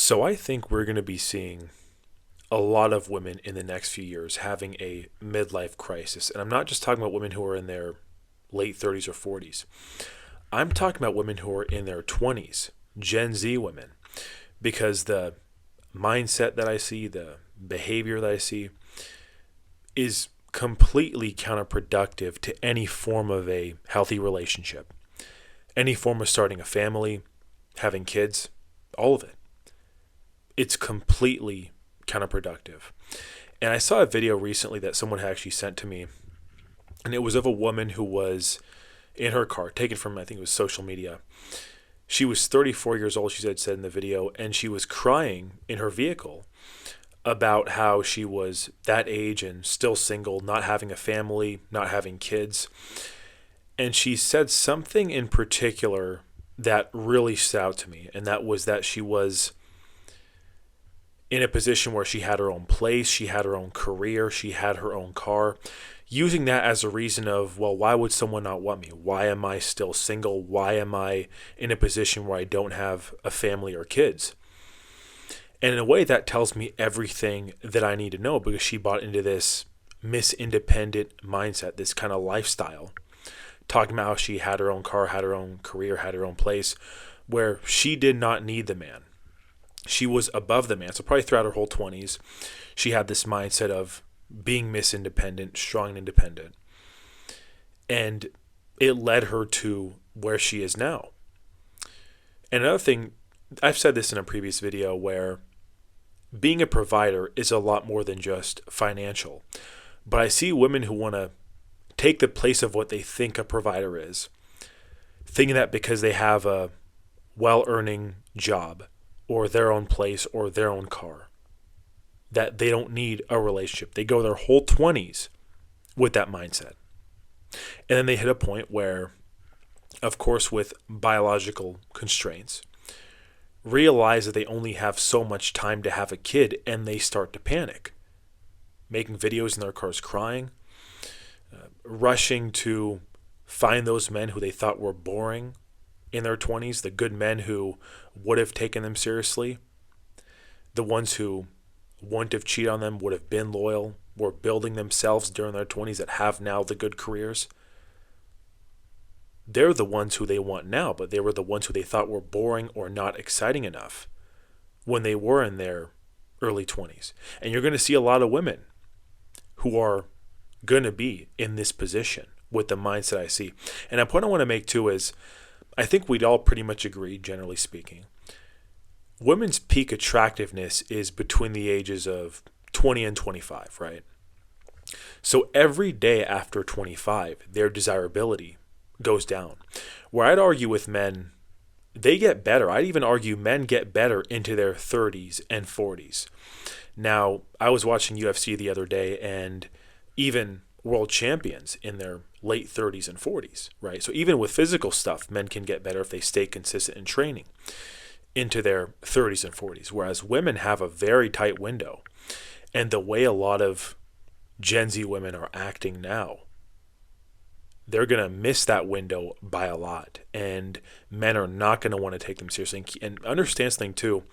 So I think we're going to be seeing a lot of women in the next few years having a midlife crisis. And I'm not just talking about women who are in their late 30s or 40s. I'm talking about women who are in their 20s, Gen Z women, because the mindset that I see, the behavior that I see is completely counterproductive to any form of a healthy relationship, any form of starting a family, having kids, all of it. It's completely counterproductive. And I saw a video recently that someone had actually sent to me, and it was of a woman who was in her car, taken from, I think it was social media. She was 34 years old, she said in the video, and she was crying in her vehicle about how she was that age and still single, not having a family, not having kids. And she said something in particular that really stood out to me, and that was that she was in a position where she had her own place, she had her own career, she had her own car, using that as a reason of, well, why would someone not want me? Why am I still single? Why am I in a position where I don't have a family or kids? And in a way, that tells me everything that I need to know, because she bought into this Miss Independent mindset, this kind of lifestyle, talking about how she had her own car, had her own career, had her own place, where she did not need the man. She was above the man. So probably throughout her whole 20s, she had this mindset of being Miss Independent, strong and independent. And it led her to where she is now. And another thing, I've said this in a previous video, where being a provider is a lot more than just financial. But I see women who want to take the place of what they think a provider is, thinking that because they have a well-earning job or their own place or their own car, that they don't need a relationship. They go their whole 20s with that mindset. And then they hit a point where, of course, with biological constraints, realize that they only have so much time to have a kid, and they start to panic, making videos in their cars crying, rushing to find those men who they thought were boring in their 20s, the good men who would have taken them seriously, the ones who wouldn't have cheated on them, would have been loyal, were building themselves during their 20s, that have now the good careers. They're the ones who they want now, but they were the ones who they thought were boring or not exciting enough when they were in their early 20s. And you're going to see a lot of women who are going to be in this position with the mindset I see. And a point I want to make too is, I think we'd all pretty much agree, generally speaking, women's peak attractiveness is between the ages of 20 and 25, right? So every day after 25, their desirability goes down. Where I'd argue with men, they get better. I'd even argue men get better into their 30s and 40s. Now, I was watching UFC the other day, and even world champions in their late 30s and 40s, right? So even with physical stuff, men can get better if they stay consistent in training into their 30s and 40s, whereas women have a very tight window. And the way a lot of Gen Z women are acting now, they're going to miss that window by a lot, and men are not going to want to take them seriously. And understand something too,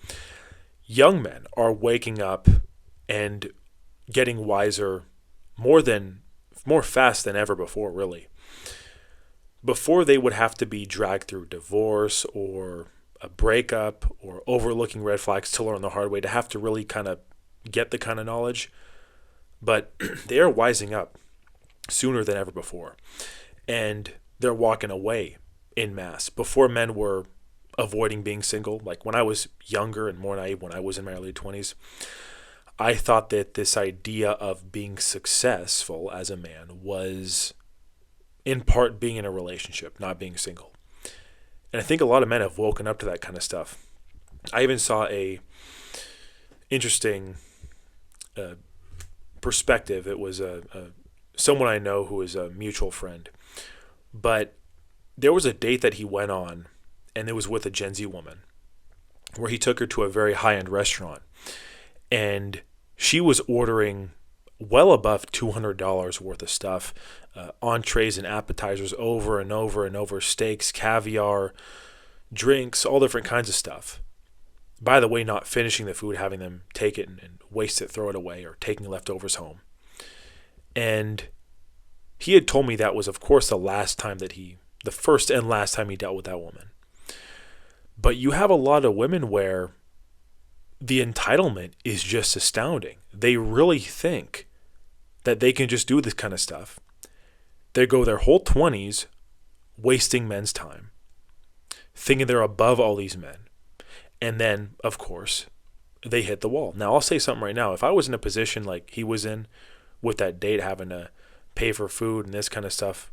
young men are waking up and getting wiser more fast than ever before, really. Before, they would have to be dragged through divorce or a breakup or overlooking red flags to learn the hard way, to have to really kind of get the kind of knowledge. But they are wising up sooner than ever before. And they're walking away en masse. Before, men were avoiding being single. Like when I was younger and more naive, when I was in my early 20s, I thought that this idea of being successful as a man was in part being in a relationship, not being single. And I think a lot of men have woken up to that kind of stuff. I even saw a interesting perspective. It was someone I know who is a mutual friend. But there was a date that he went on, and it was with a Gen Z woman, where he took her to a very high-end restaurant. And she was ordering well above $200 worth of stuff, entrees and appetizers over and over and over, steaks, caviar, drinks, all different kinds of stuff. by the way, not finishing the food, having them take it and waste it, throw it away, or taking leftovers home. And he had told me that was, of course, the first and last time he dealt with that woman. But you have a lot of women where the entitlement is just astounding. They really think that they can just do this kind of stuff. They go their whole 20s wasting men's time, thinking they're above all these men. And then, of course, they hit the wall. Now, I'll say something right now. If I was in a position like he was in with that date, having to pay for food and this kind of stuff,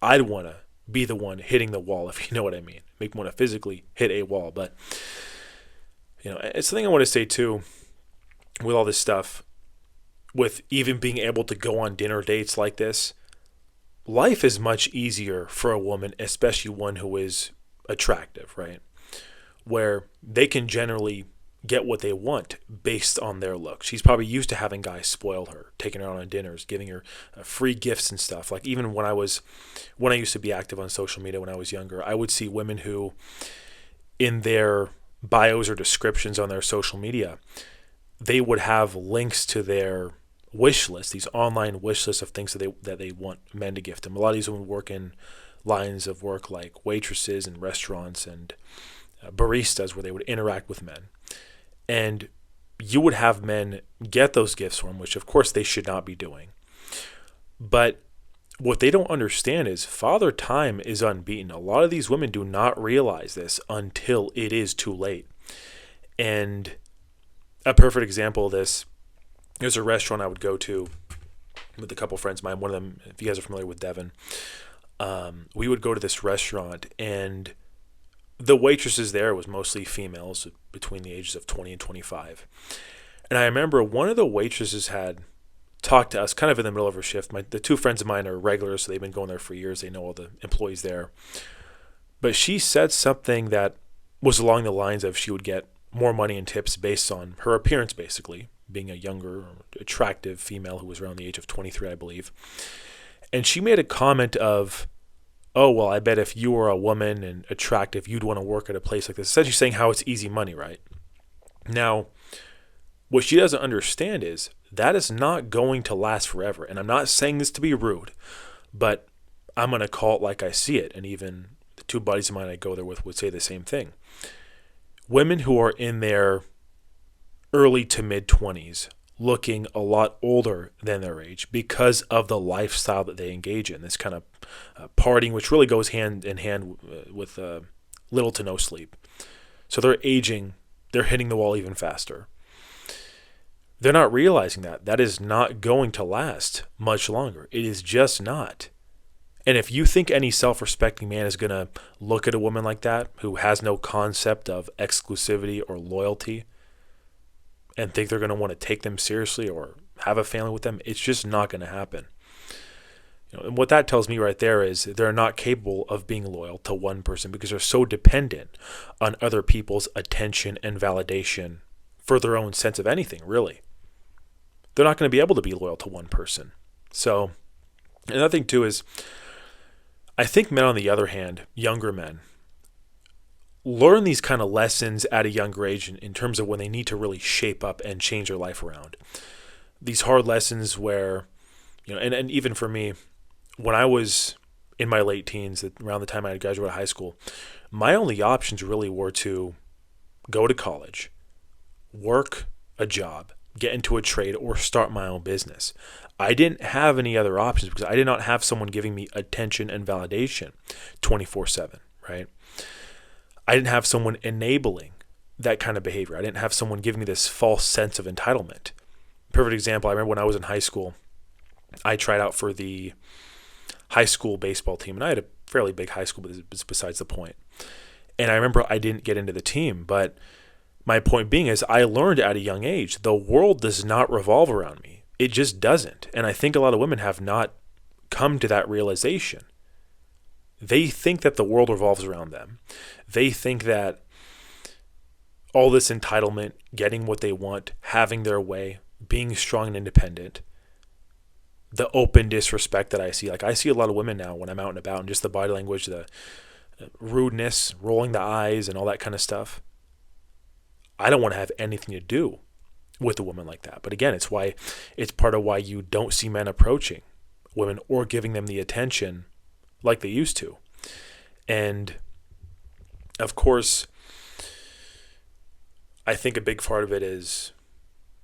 I'd want to be the one hitting the wall, if you know what I mean. Make me want to physically hit a wall. But, it's something I want to say too with all this stuff, with even being able to go on dinner dates like this. Life is much easier for a woman, especially one who is attractive, right? Where they can generally get what they want based on their look. She's probably used to having guys spoil her, taking her out on dinners, giving her free gifts and stuff. Like even when I used to be active on social media when I was younger, I would see women who in their bios or descriptions on their social media, they would have links to their wish list, these online wish lists of things that they want men to gift them. A lot of these women work in lines of work like waitresses and restaurants and baristas, where they would interact with men. And you would have men get those gifts for them, which of course they should not be doing. But what they don't understand is Father Time is unbeaten. A lot of these women do not realize this until it is too late. And a perfect example of this, there's a restaurant I would go to with a couple friends of mine. One of them, if you guys are familiar with Devon, we would go to this restaurant, and the waitresses there was mostly females between the ages of 20 and 25. And I remember one of the waitresses had talked to us kind of in the middle of her shift. The two friends of mine are regulars, so they've been going there for years. They know all the employees there. But she said something that was along the lines of she would get more money in tips based on her appearance, basically, being a younger, attractive female who was around the age of 23, I believe. And she made a comment of, oh, well, I bet if you were a woman and attractive, you'd want to work at a place like this. Essentially saying how it's easy money, right? Now, what she doesn't understand is that is not going to last forever. And I'm not saying this to be rude, but I'm going to call it like I see it. And even the two buddies of mine I go there with would say the same thing. Women who are in their early to mid-20s looking a lot older than their age because of the lifestyle that they engage in, this kind of partying, which really goes hand in hand with little to no sleep. So they're aging, they're hitting the wall even faster. They're not realizing that is not going to last much longer. It is just not. And if you think any self-respecting man is going to look at a woman like that, who has no concept of exclusivity or loyalty, and think they're going to want to take them seriously or have a family with them, it's just not going to happen. And what that tells me right there is they're not capable of being loyal to one person because they're so dependent on other people's attention and validation for their own sense of anything, really. They're not going to be able to be loyal to one person. So another thing too is, I think men, on the other hand, younger men, learn these kind of lessons at a younger age in terms of when they need to really shape up and change their life around. These hard lessons where, and even for me, when I was in my late teens, around the time I had graduated high school, my only options really were to go to college, work a job, get into a trade, or start my own business. I didn't have any other options because I did not have someone giving me attention and validation 24/7, right? I didn't have someone enabling that kind of behavior. I didn't have someone giving me this false sense of entitlement. Perfect example, I remember when I was in high school, I tried out for the high school baseball team, and I had a fairly big high school, but it's besides the point. And I remember I didn't get into the team, but my point being is I learned at a young age, the world does not revolve around me. It just doesn't. And I think a lot of women have not come to that realization. They think that the world revolves around them. They think that all this entitlement, getting what they want, having their way, being strong and independent, the open disrespect that I see. Like I see a lot of women now when I'm out and about, and just the body language, the rudeness, rolling the eyes and all that kind of stuff. I don't want to have anything to do with a woman like that. But again, it's part of why you don't see men approaching women or giving them the attention like they used to. And of course, I think a big part of it is,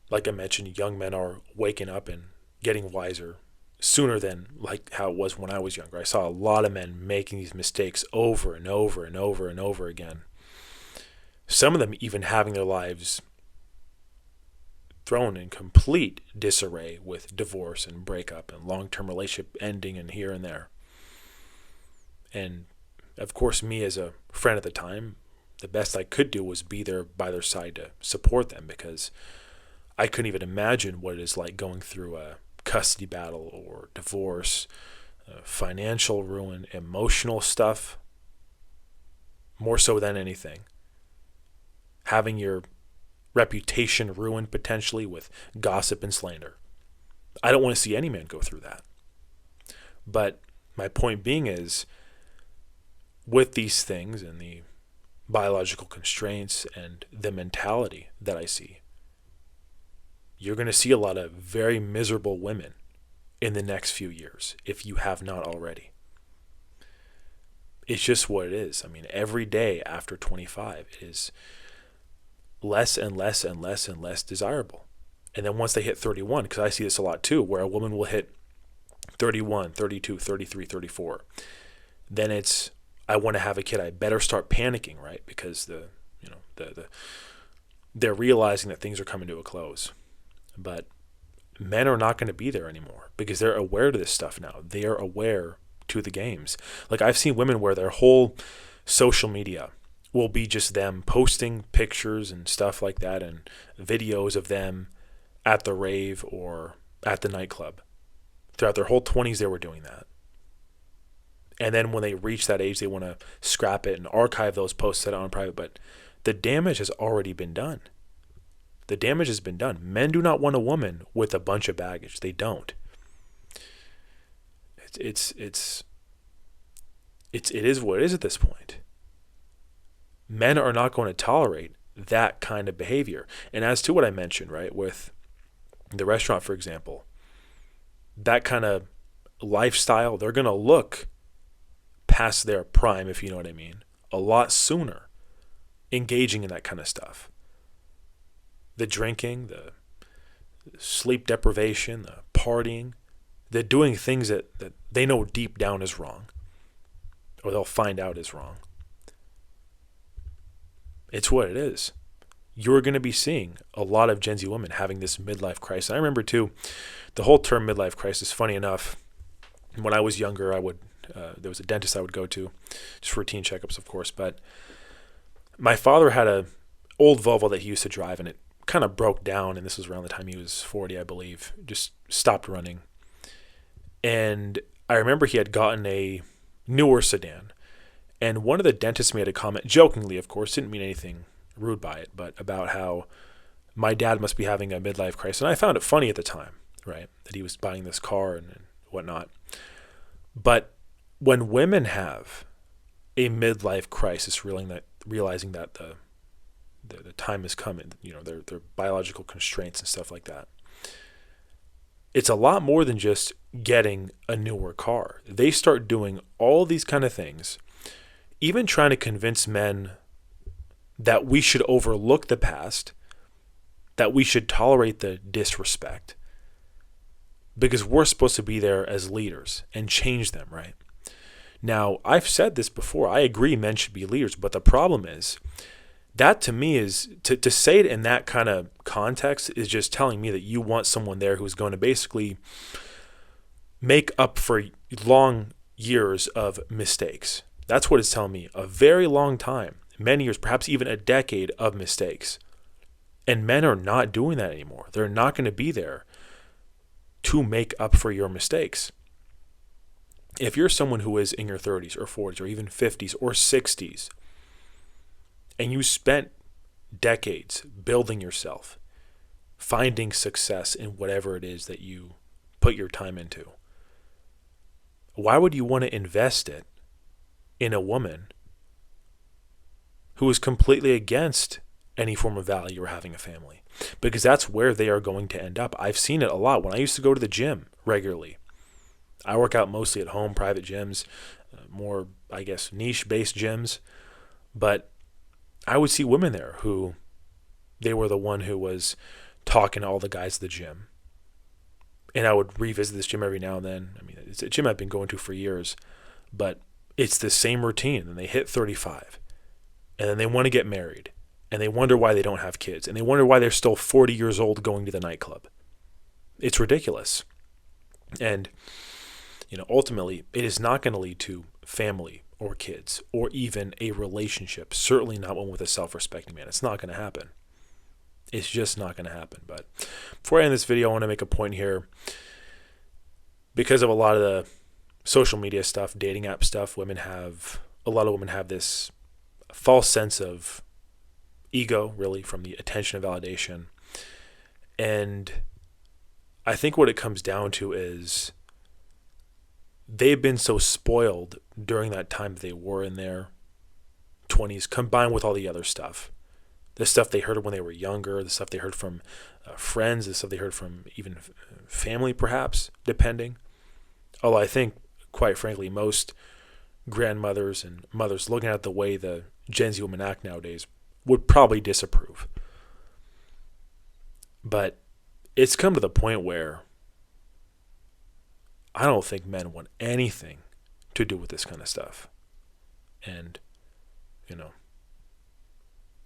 like I mentioned, young men are waking up and getting wiser sooner than like how it was when I was younger. I saw a lot of men making these mistakes over and over and over and over again. Some of them even having their lives thrown in complete disarray with divorce and breakup and long-term relationship ending and here and there. And of course, me as a friend at the time, the best I could do was be there by their side to support them, because I couldn't even imagine what it is like going through a custody battle or divorce, financial ruin, emotional stuff, more so than anything. Having your reputation ruined potentially with gossip and slander. I don't want to see any man go through that. But my point being is, with these things and the biological constraints and the mentality that I see, you're going to see a lot of very miserable women in the next few years, if you have not already. It's just what it is. I mean, every day after 25 is less and less and less and less desirable. And then once they hit 31, because I see this a lot too, where a woman will hit 31, 32, 33, 34, then it's, I want to have a kid. I better start panicking, right? Because they're realizing that things are coming to a close. But men are not going to be there anymore because they're aware to this stuff now. They are aware to the games. Like, I've seen women where their whole social media will be just them posting pictures and stuff like that and videos of them at the rave or at the nightclub. Throughout their whole 20s, they were doing that. And then when they reach that age, they want to scrap it and archive those posts, set it on private. But the damage has already been done. The damage has been done. Men do not want a woman with a bunch of baggage. They don't. It is what it is at this point. Men are not going to tolerate that kind of behavior. And as to what I mentioned, right, with the restaurant, for example, that kind of lifestyle, they're going to look past their prime, if you know what I mean, a lot sooner, engaging in that kind of stuff. The drinking, the sleep deprivation, the partying, they're doing things that they know deep down is wrong, or they'll find out is wrong. It's what it is. You're going to be seeing a lot of Gen Z women having this midlife crisis. I remember too, the whole term midlife crisis, funny enough, when I was younger, there was a dentist I would go to, just routine checkups, of course. But my father had a old Volvo that he used to drive, and it kind of broke down. And this was around the time he was 40, I believe. Just stopped running. And I remember he had gotten a newer sedan. And one of the dentists made a comment, jokingly, of course, didn't mean anything rude by it, but about how my dad must be having a midlife crisis. And I found it funny at the time, right, that he was buying this car and whatnot. But when women have a midlife crisis, realizing that the time has come, and their biological constraints and stuff like that, it's a lot more than just getting a newer car. They start doing all these kind of things, even trying to convince men that we should overlook the past, that we should tolerate the disrespect, because we're supposed to be there as leaders and change them, right? Now, I've said this before. I agree men should be leaders, but the problem is that, to me, is to say it in that kind of context is just telling me that you want someone there who's going to basically make up for long years of mistakes. That's what it's telling me. A very long time, many years, perhaps even a decade of mistakes. And men are not doing that anymore. They're not going to be there to make up for your mistakes. If you're someone who is in your 30s or 40s or even 50s or 60s, and you spent decades building yourself, finding success in whatever it is that you put your time into, why would you want to invest it in a woman who is completely against any form of value or having a family, because that's where they are going to end up. I've seen it a lot when I used to go to the gym regularly. I work out mostly at home, private gyms, more, I guess, niche-based gyms. But I would see women there who they were the one who was talking to all the guys at the gym. And I would revisit this gym every now and then. I mean, it's a gym I've been going to for years, but it's the same routine. And they hit 35, and then they want to get married, and they wonder why they don't have kids, and they wonder why they're still 40 years old going to the nightclub. It's ridiculous. And, ultimately, it is not going to lead to family or kids or even a relationship. Certainly not one with a self-respecting man. It's not going to happen. It's just not going to happen. But before I end this video, I want to make a point here. Because of a lot of the social media stuff, dating app stuff, a lot of women have this false sense of ego, really, from the attention and validation. And I think what it comes down to is they've been so spoiled during that time that they were in their 20s, combined with all the other stuff. The stuff they heard when they were younger, the stuff they heard from friends, the stuff they heard from even family, perhaps, depending. Although I think, quite frankly, most grandmothers and mothers looking at the way the Gen Z women act nowadays would probably disapprove. But it's come to the point where I don't think men want anything to do with this kind of stuff. And,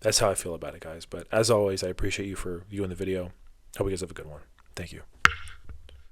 that's how I feel about it, guys. But as always, I appreciate you for viewing the video. Hope you guys have a good one. Thank you.